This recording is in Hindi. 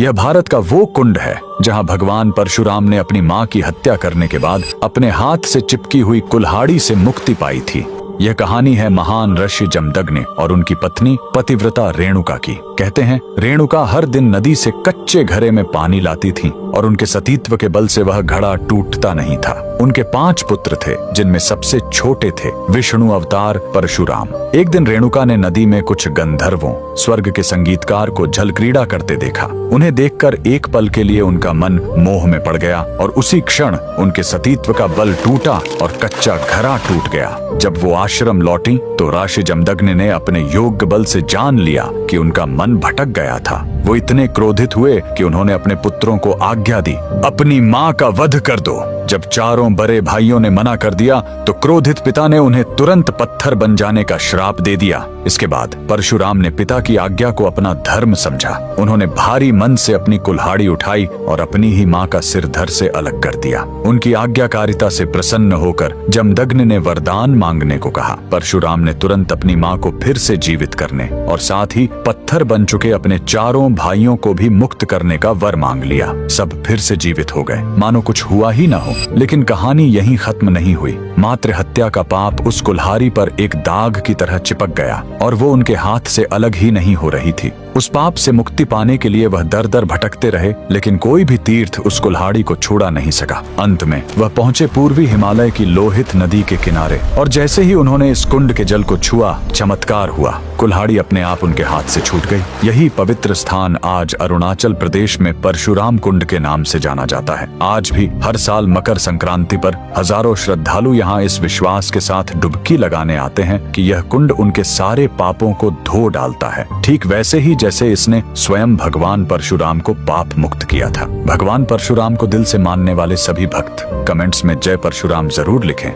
यह भारत का वो कुंड है जहां भगवान परशुराम ने अपनी मां की हत्या करने के बाद अपने हाथ से चिपकी हुई कुल्हाड़ी से मुक्ति पाई थी। यह कहानी है महान ऋषि जमदग्नि और उनकी पत्नी पतिव्रता रेणुका की। कहते हैं रेणुका हर दिन नदी से कच्चे घड़े में पानी लाती थी और उनके सतीत्व के बल से वह घड़ा टूटता नहीं था। उनके 5 पुत्र थे जिनमें सबसे छोटे थे विष्णु अवतार परशुराम। एक दिन रेणुका ने नदी में कुछ गंधर्वों स्वर्ग के संगीतकार को जल क्रीड़ा करते देखा। उन्हें देखकर एक पल के लिए उनका मन मोह में पड़ गया और उसी क्षण उनके सतीत्व का बल टूटा और कच्चा घड़ा टूट गया। जब वो आश्रम लौटी तो ऋषि जमदग्नि ने अपने योग्य बल से जान लिया कि उनका मन भटक गया था। वो इतने क्रोधित हुए कि उन्होंने अपने पुत्रों को आज्ञा दी, अपनी मां का वध कर दो। जब चारों बड़े भाइयों ने मना कर दिया तो क्रोधित पिता ने उन्हें तुरंत पत्थर बन जाने का श्राप दे दिया। इसके बाद परशुराम ने पिता की आज्ञा को अपना धर्म समझा। उन्होंने भारी मन से अपनी कुल्हाड़ी उठाई और अपनी ही मां का सिर धड़ से अलग कर दिया। उनकी आज्ञाकारिता से प्रसन्न होकर जमदग्नि ने वरदान मांगने को कहा। परशुराम ने तुरंत अपनी मां को फिर से जीवित करने और साथ ही पत्थर बन चुके अपने चारों भाइयों को भी मुक्त करने का वर मांग लिया। सब फिर से जीवित हो गए, मानो कुछ हुआ ही ना हो। लेकिन कहानी यहीं खत्म नहीं हुई। मातृ हत्या का पाप उस कुल्हाड़ी पर एक दाग की तरह चिपक गया और वो उनके हाथ से अलग ही नहीं हो रही थी। उस पाप से मुक्ति पाने के लिए वह दर दर भटकते रहे, लेकिन कोई भी तीर्थ उस कुल्हाड़ी को छुड़ा नहीं सका। अंत में वह पहुंचे पूर्वी हिमालय की लोहित नदी के किनारे और जैसे ही उन्होंने इस कुंड के जल को छुआ, चमत्कार हुआ। कुल्हाड़ी अपने आप उनके हाथ से छूट गई। यही पवित्र स्थान आज अरुणाचल प्रदेश में परशुराम कुंड के नाम से जाना जाता है। आज भी हर साल मकर संक्रांति पर हजारों श्रद्धालु यहाँ इस विश्वास के साथ डुबकी लगाने आते हैं कि यह कुंड उनके सारे पापों को धो डालता है, ठीक वैसे ही जैसे इसने स्वयं भगवान परशुराम को पाप मुक्त किया था। भगवान परशुराम को दिल से मानने वाले सभी भक्त कमेंट्स में जय परशुराम जरूर लिखें।